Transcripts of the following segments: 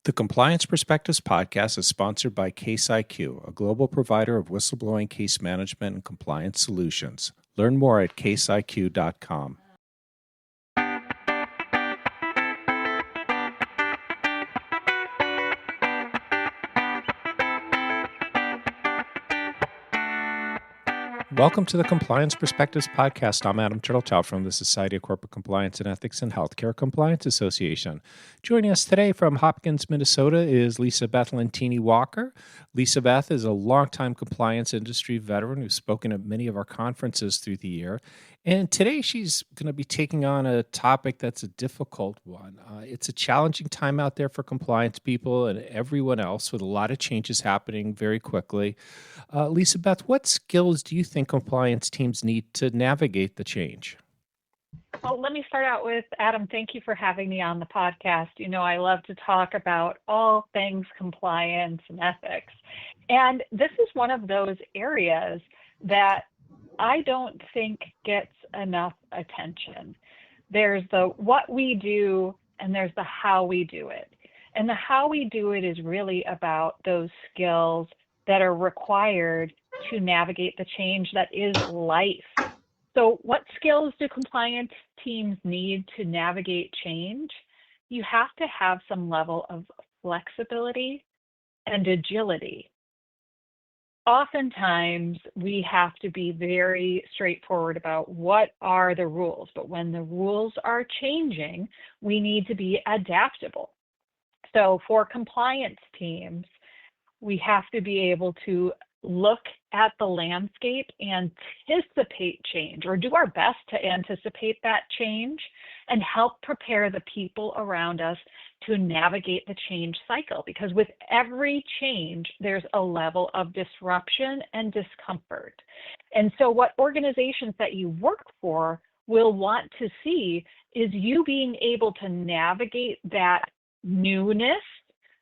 The Compliance Perspectives podcast is sponsored by Case IQ, a global provider of whistleblowing case management and compliance solutions. Learn more at caseiq.com. Welcome to the Compliance Perspectives podcast. I'm Adam Turtlechow from the Society of Corporate Compliance and Ethics and Healthcare Compliance Association. Joining us today from Hopkins, Minnesota is Beth Lentini Walker. Beth is a longtime compliance industry veteran who's spoken at many of our conferences through the year. And today she's going to be taking on a topic that's a difficult one. It's a challenging time out there for compliance people and everyone else, with a lot of changes happening very quickly. Beth, what skills do you think compliance teams need to navigate the change? Well, let me start out with, Adam, thank you for having me on the podcast. You know, I love to talk about all things compliance and ethics. And this is one of those areas that I don't think gets enough attention. There's the what we do and there's the how we do it. And the how we do it is really about those skills that are required to navigate the change that is life. So what skills do compliance teams need to navigate change? You have to have some level of flexibility and agility. Oftentimes, we have to be very straightforward about what are the rules, but when the rules are changing, we need to be adaptable. So for compliance teams, we have to be able to look at the landscape, anticipate change, or do our best to anticipate that change, and help prepare the people around us to navigate the change cycle. Because with every change, there's a level of disruption and discomfort. And so what organizations that you work for will want to see is you being able to navigate that newness,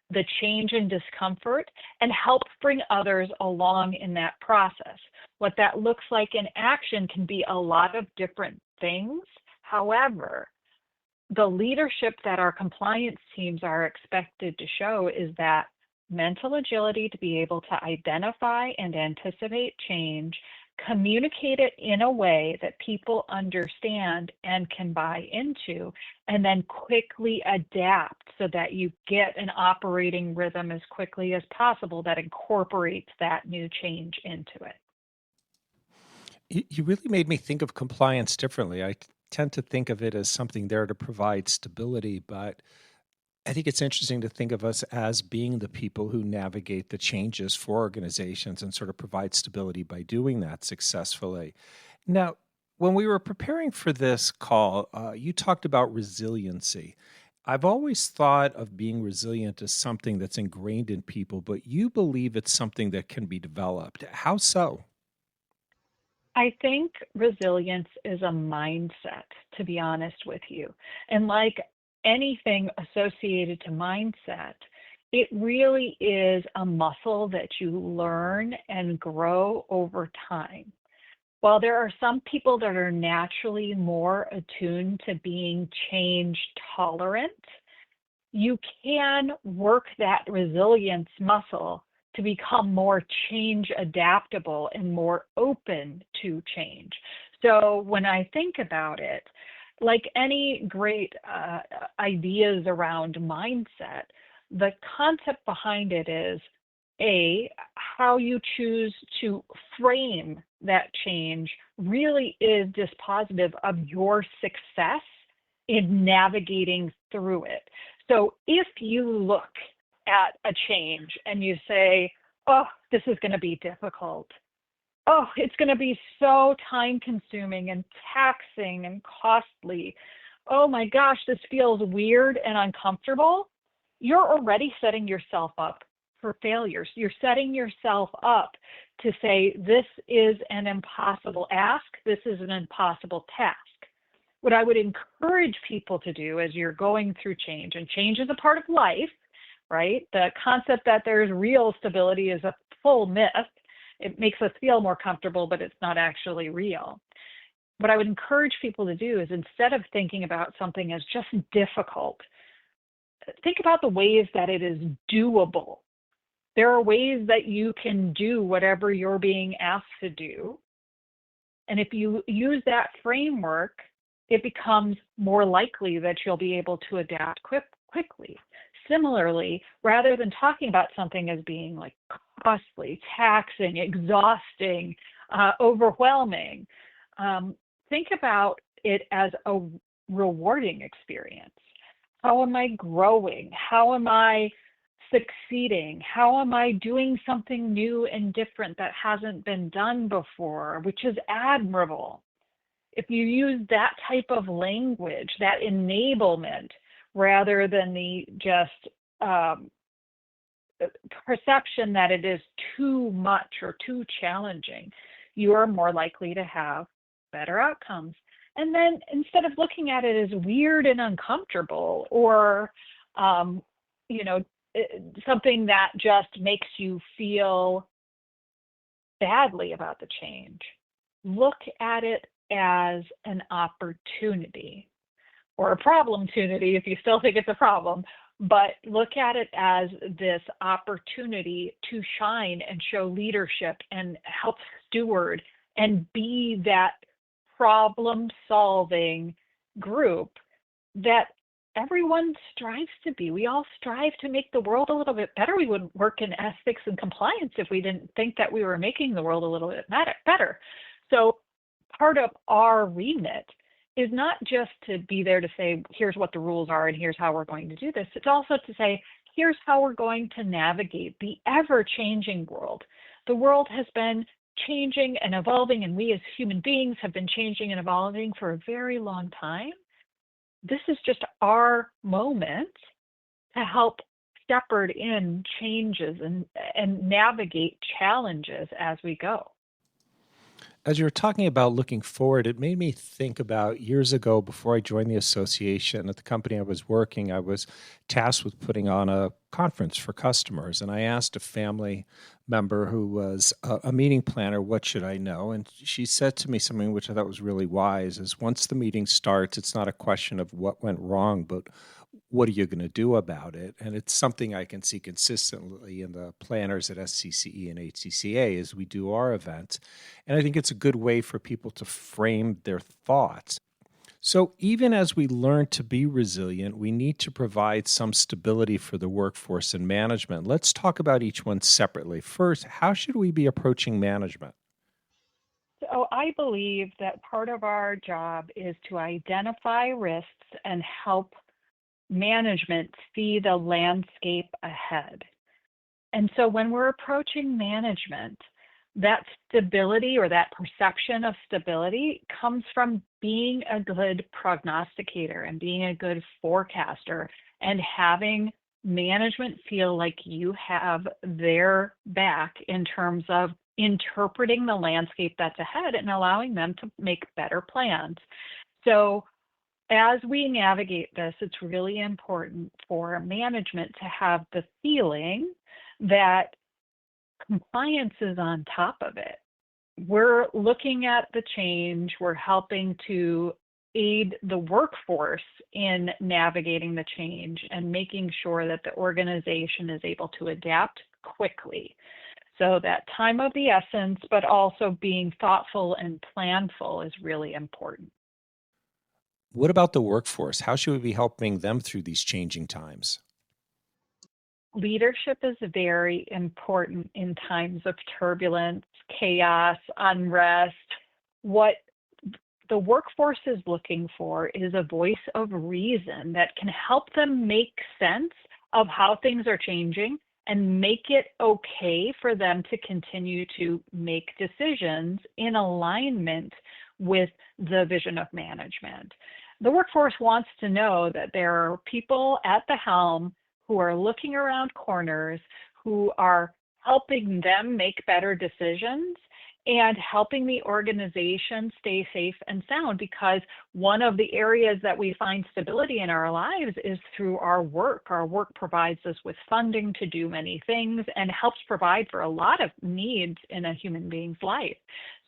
the change and discomfort, and help bring others along in that process. What that looks like in action can be a lot of different things. However, the leadership that our compliance teams are expected to show is that mental agility to be able to identify and anticipate change, communicate it in a way that people understand and can buy into, and then quickly adapt so that you get an operating rhythm as quickly as possible that incorporates that new change into it. You really made me think of compliance differently. I tend to think of it as something there to provide stability, but I think it's interesting to think of us as being the people who navigate the changes for organizations and sort of provide stability by doing that successfully. Now, when we were preparing for this call, you talked about resiliency. I've always thought of being resilient as something that's ingrained in people, but you believe it's something that can be developed. How so? I think resilience is a mindset, to be honest with you. And like anything associated to mindset, it really is a muscle that you learn and grow over time. While there are some people that are naturally more attuned to being change tolerant, you can work that resilience muscle to become more change adaptable and more open to change. So when I think about it, like any great ideas around mindset, the concept behind it is how you choose to frame that change really is dispositive of your success in navigating through it. So if you look at a change and you say, oh, this is going to be difficult. Oh, it's going to be so time consuming and taxing and costly. Oh my gosh, this feels weird and uncomfortable. You're already setting yourself up for failures. You're setting yourself up to say, this is an impossible ask. This is an impossible task. What I would encourage people to do as you're going through change, and change is a part of life, right? The concept that there's real stability is a full myth. It makes us feel more comfortable, but it's not actually real. What I would encourage people to do is, instead of thinking about something as just difficult, think about the ways that it is doable. There are ways that you can do whatever you're being asked to do. And if you use that framework, it becomes more likely that you'll be able to adapt quickly. Similarly, rather than talking about something as being like costly, taxing, exhausting, overwhelming, think about it as a rewarding experience. How am I growing? How am I succeeding? How am I doing something new and different that hasn't been done before, which is admirable? If you use that type of language, that enablement, rather than the just perception that it is too much or too challenging, you are more likely to have better outcomes. And then instead of looking at it as weird and uncomfortable or, something that just makes you feel badly about the change, look at it as an opportunity or a problem-tunity if you still think it's a problem, but look at it as this opportunity to shine and show leadership and help steward and be that problem-solving group that everyone strives to be. We all strive to make the world a little bit better. We wouldn't work in ethics and compliance if we didn't think that we were making the world a little bit better. So part of our remit is not just to be there to say, here's what the rules are and here's how we're going to do this. It's also to say, here's how we're going to navigate the ever-changing world. The world has been changing and evolving, and we as human beings have been changing and evolving for a very long time. This is just our moment to help shepherd in changes and navigate challenges as we go. As you were talking about looking forward, it made me think about years ago before I joined the association. At the company I was working, I was tasked with putting on a conference for customers. And I asked a family member who was a meeting planner, what should I know? And she said to me something which I thought was really wise, is once the meeting starts, it's not a question of what went wrong, but what are you going to do about it? And it's something I can see consistently in the planners at SCCE and HCCA as we do our events. And I think it's a good way for people to frame their thoughts. So even as we learn to be resilient, we need to provide some stability for the workforce and management. Let's talk about each one separately. First, how should we be approaching management? So I believe that part of our job is to identify risks and help management see the landscape ahead. And so when we're approaching management, that stability or that perception of stability comes from being a good prognosticator and being a good forecaster and having management feel like you have their back in terms of interpreting the landscape that's ahead and allowing them to make better plans. So as we navigate this, it's really important for management to have the feeling that compliance is on top of it. We're looking at the change, we're helping to aid the workforce in navigating the change and making sure that the organization is able to adapt quickly. So that time of the essence, but also being thoughtful and planful is really important. What about the workforce? How should we be helping them through these changing times? Leadership is very important in times of turbulence, chaos, unrest. What the workforce is looking for is a voice of reason that can help them make sense of how things are changing and make it okay for them to continue to make decisions in alignment with the vision of management. The workforce wants to know that there are people at the helm who are looking around corners, who are helping them make better decisions and helping the organization stay safe and sound, because one of the areas that we find stability in our lives is through our work. Our work provides us with funding to do many things and helps provide for a lot of needs in a human being's life.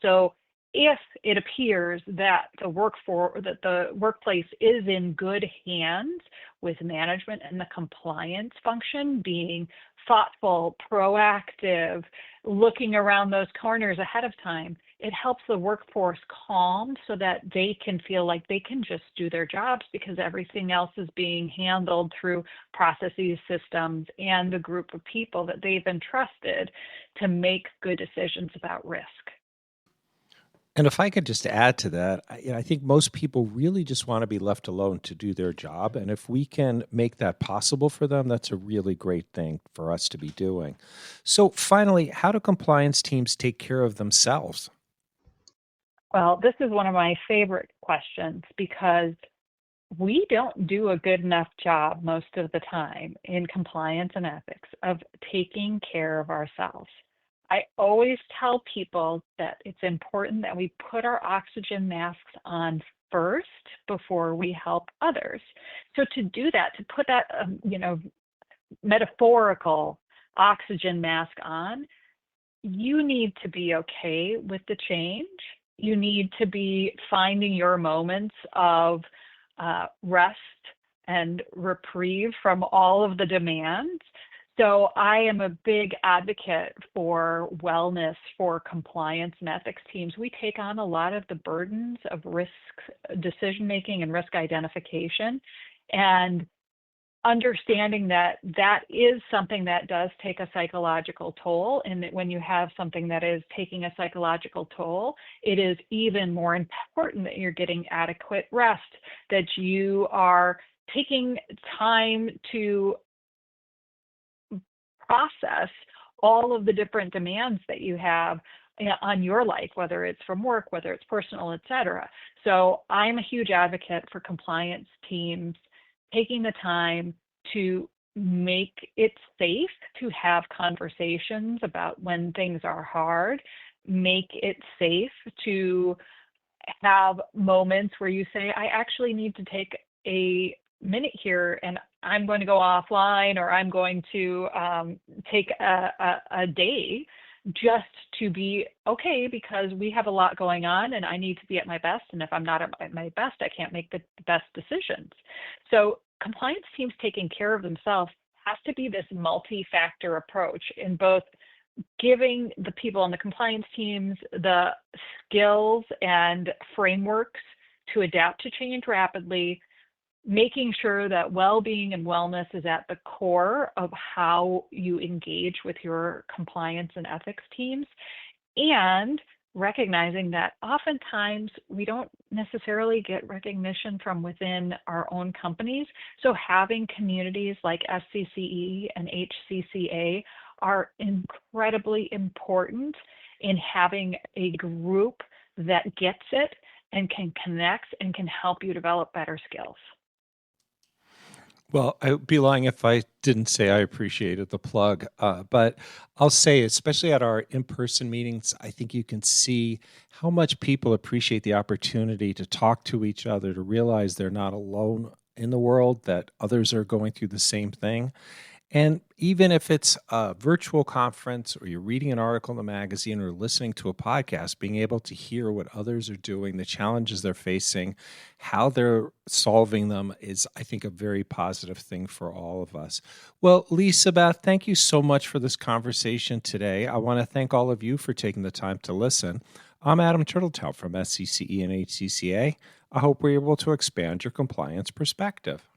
So if it appears that the workplace is in good hands with management and the compliance function being thoughtful, proactive, looking around those corners ahead of time, it helps the workforce calm so that they can feel like they can just do their jobs because everything else is being handled through processes, systems, and the group of people that they've entrusted to make good decisions about risk. And if I could just add to that, I think most people really just want to be left alone to do their job. And if we can make that possible for them, that's a really great thing for us to be doing. So finally, how do compliance teams take care of themselves? Well, this is one of my favorite questions because we don't do a good enough job most of the time in compliance and ethics of taking care of ourselves. I always tell people that it's important that we put our oxygen masks on first before we help others. So to do that, to put that, metaphorical oxygen mask on, you need to be okay with the change. You need to be finding your moments of rest and reprieve from all of the demands. So I am a big advocate for wellness for compliance and ethics teams. We take on a lot of the burdens of risk decision making and risk identification, and understanding that that is something that does take a psychological toll, and that when you have something that is taking a psychological toll, it is even more important that you're getting adequate rest, that you are taking time to process all of the different demands that you have on your life, whether it's from work, whether it's personal, et cetera. So I'm a huge advocate for compliance teams taking the time to make it safe to have conversations about when things are hard, make it safe to have moments where you say, I actually need to take a minute here and I'm going to go offline, or I'm going to take a day just to be okay because we have a lot going on and I need to be at my best. And if I'm not at my best, I can't make the best decisions. So compliance teams taking care of themselves has to be this multi-factor approach in both giving the people on the compliance teams the skills and frameworks to adapt to change rapidly, making sure that well-being and wellness is at the core of how you engage with your compliance and ethics teams, and recognizing that oftentimes we don't necessarily get recognition from within our own companies. So having communities like SCCE and HCCA are incredibly important in having a group that gets it and can connect and can help you develop better skills. Well, I would be lying if I didn't say I appreciated the plug. But I'll say, especially at our in-person meetings, I think you can see how much people appreciate the opportunity to talk to each other, to realize they're not alone in the world, that others are going through the same thing. And even if it's a virtual conference or you're reading an article in the magazine or listening to a podcast, being able to hear what others are doing, the challenges they're facing, how they're solving them is, I think, a very positive thing for all of us. Well, Lisa Beth, thank you so much for this conversation today. I want to thank all of you for taking the time to listen. I'm Adam Turtletail from SCCE and HCCA. I hope we're able to expand your compliance perspective.